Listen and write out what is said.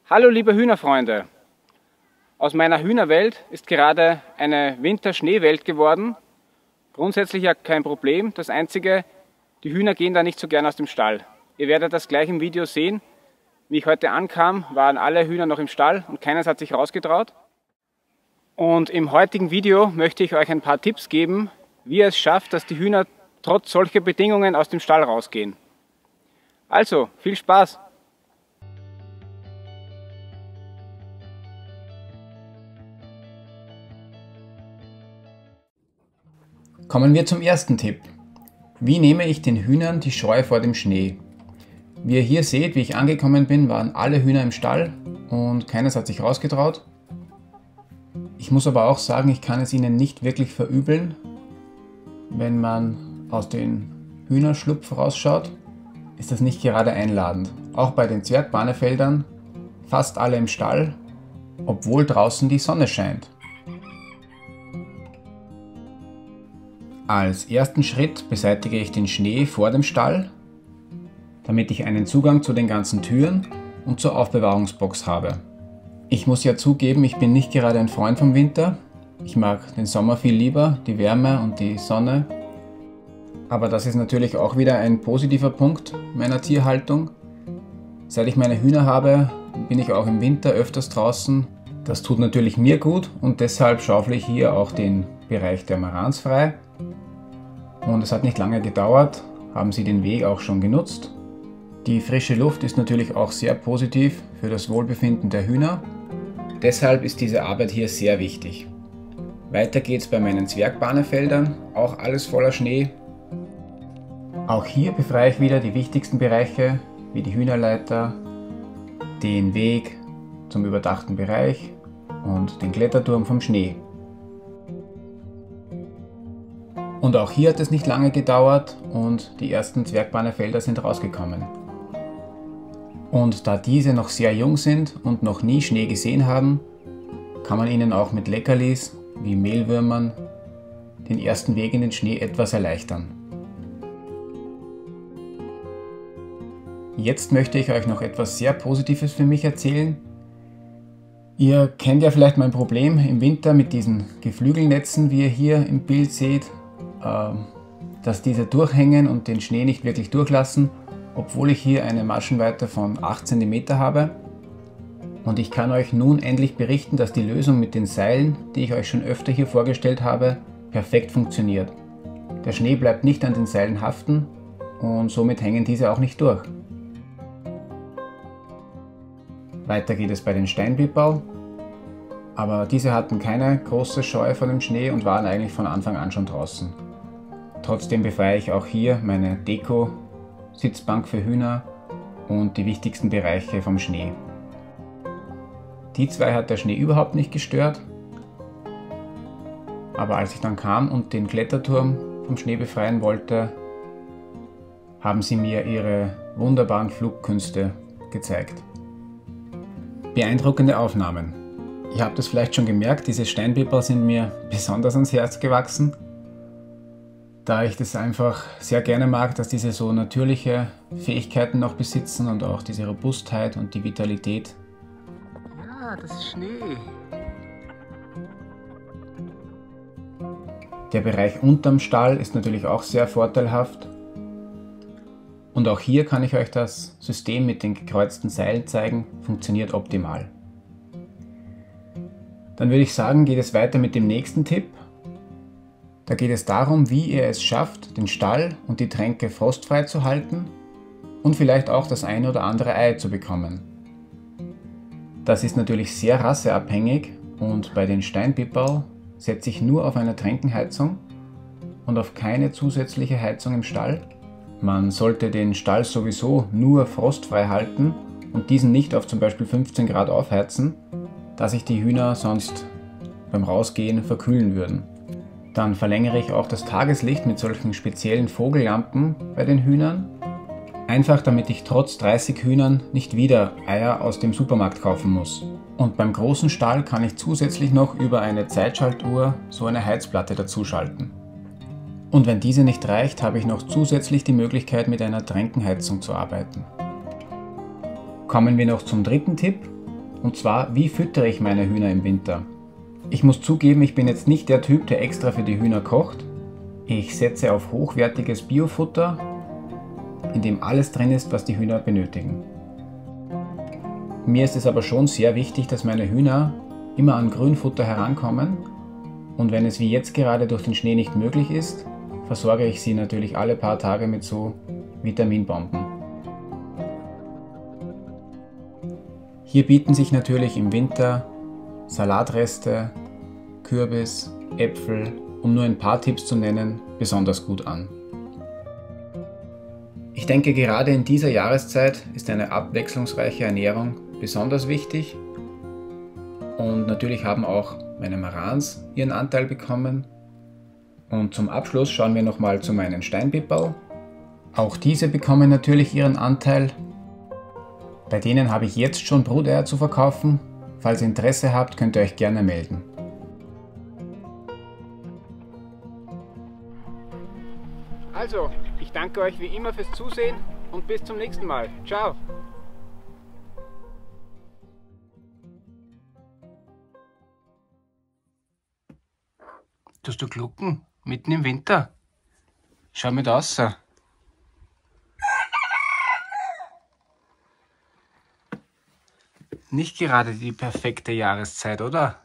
Hallo liebe Hühnerfreunde! Aus meiner Hühnerwelt ist gerade eine Winterschneewelt geworden. Grundsätzlich ja kein Problem, das Einzige, die Hühner gehen da nicht so gern aus dem Stall. Ihr werdet das gleich im Video sehen. Wie ich heute ankam, waren alle Hühner noch im Stall und keines hat sich rausgetraut. Und im heutigen Video möchte ich euch ein paar Tipps geben, wie ihr es schafft, dass die Hühner trotz solcher Bedingungen aus dem Stall rausgehen. Also, viel Spaß! Kommen wir zum ersten Tipp. Wie nehme ich den Hühnern die Scheu vor dem Schnee? Wie ihr hier seht, wie ich angekommen bin, waren alle Hühner im Stall und keines hat sich rausgetraut. Ich muss aber auch sagen, ich kann es ihnen nicht wirklich verübeln, wenn man aus den Hühnerschlupf rausschaut, ist das nicht gerade einladend. Auch bei den Zwergbarnefeldern, fast alle im Stall, obwohl draußen die Sonne scheint. Als ersten Schritt beseitige ich den Schnee vor dem Stall, damit ich einen Zugang zu den ganzen Türen und zur Aufbewahrungsbox habe. Ich muss ja zugeben, ich bin nicht gerade ein Freund vom Winter. Ich mag den Sommer viel lieber, die Wärme und die Sonne. Aber das ist natürlich auch wieder ein positiver Punkt meiner Tierhaltung. Seit ich meine Hühner habe, bin ich auch im Winter öfters draußen. Das tut natürlich mir gut und deshalb schaufle ich hier auch den Bereich der Marans frei. Und es hat nicht lange gedauert, haben sie den Weg auch schon genutzt. Die frische Luft ist natürlich auch sehr positiv für das Wohlbefinden der Hühner. Deshalb ist diese Arbeit hier sehr wichtig. Weiter geht's bei meinen Zwergbarnefeldern, auch alles voller Schnee. Auch hier befreie ich wieder die wichtigsten Bereiche, wie die Hühnerleiter, den Weg zum überdachten Bereich und den Kletterturm vom Schnee. Und auch hier hat es nicht lange gedauert und die ersten Zwergbarnefelder sind rausgekommen. Und da diese noch sehr jung sind und noch nie Schnee gesehen haben, kann man ihnen auch mit Leckerlis wie Mehlwürmern den ersten Weg in den Schnee etwas erleichtern. Jetzt möchte ich euch noch etwas sehr Positives für mich erzählen. Ihr kennt ja vielleicht mein Problem im Winter mit diesen Geflügelnetzen, wie ihr hier im Bild seht, dass diese durchhängen und den Schnee nicht wirklich durchlassen, obwohl ich hier eine Maschenweite von 8 cm habe. Und ich kann euch nun endlich berichten, dass die Lösung mit den Seilen, die ich euch schon öfter hier vorgestellt habe, perfekt funktioniert. Der Schnee bleibt nicht an den Seilen haften und somit hängen diese auch nicht durch. Weiter geht es bei den Steinpipperl, aber diese hatten keine große Scheu vor dem Schnee und waren eigentlich von Anfang an schon draußen. Trotzdem befreie ich auch hier meine Deko, Sitzbank für Hühner und die wichtigsten Bereiche vom Schnee. Die zwei hat der Schnee überhaupt nicht gestört, aber als ich dann kam und den Kletterturm vom Schnee befreien wollte, haben sie mir ihre wunderbaren Flugkünste gezeigt. Beeindruckende Aufnahmen. Ihr habt es vielleicht schon gemerkt, diese Steinpipperl sind mir besonders ans Herz gewachsen, da ich das einfach sehr gerne mag, dass diese so natürliche Fähigkeiten noch besitzen und auch diese Robustheit und die Vitalität. Ja, das ist Schnee. Der Bereich unterm Stall ist natürlich auch sehr vorteilhaft. Und auch hier kann ich euch das System mit den gekreuzten Seilen zeigen, funktioniert optimal. Dann würde ich sagen, geht es weiter mit dem nächsten Tipp. Da geht es darum, wie ihr es schafft, den Stall und die Tränke frostfrei zu halten und vielleicht auch das ein oder andere Ei zu bekommen. Das ist natürlich sehr rasseabhängig und bei den Steinpipperl setze ich nur auf eine Tränkenheizung und auf keine zusätzliche Heizung im Stall. Man sollte den Stall sowieso nur frostfrei halten und diesen nicht auf zum Beispiel 15 Grad aufheizen, da sich die Hühner sonst beim Rausgehen verkühlen würden. Dann verlängere ich auch das Tageslicht mit solchen speziellen Vogellampen bei den Hühnern. Einfach damit ich trotz 30 Hühnern nicht wieder Eier aus dem Supermarkt kaufen muss. Und beim großen Stall kann ich zusätzlich noch über eine Zeitschaltuhr so eine Heizplatte dazuschalten. Und wenn diese nicht reicht, habe ich noch zusätzlich die Möglichkeit mit einer Tränkenheizung zu arbeiten. Kommen wir noch zum dritten Tipp. Und zwar, wie füttere ich meine Hühner im Winter? Ich muss zugeben, ich bin jetzt nicht der Typ, der extra für die Hühner kocht. Ich setze auf hochwertiges Biofutter, in dem alles drin ist, was die Hühner benötigen. Mir ist es aber schon sehr wichtig, dass meine Hühner immer an Grünfutter herankommen, und wenn es wie jetzt gerade durch den Schnee nicht möglich ist, versorge ich sie natürlich alle paar Tage mit so Vitaminbomben. Hier bieten sich natürlich im Winter Salatreste, Kürbis, Äpfel, um nur ein paar Tipps zu nennen, besonders gut an. Ich denke, gerade in dieser Jahreszeit ist eine abwechslungsreiche Ernährung besonders wichtig, und natürlich haben auch meine Marans ihren Anteil bekommen. Und zum Abschluss schauen wir nochmal zu meinen Steinpipperl. Auch diese bekommen natürlich ihren Anteil. Bei denen habe ich jetzt schon Bruteier zu verkaufen. Falls ihr Interesse habt, könnt ihr euch gerne melden. Also, ich danke euch wie immer fürs Zusehen und bis zum nächsten Mal. Ciao! Tust du glucken? Mitten im Winter? Schau mit raus. Nicht gerade die perfekte Jahreszeit, oder?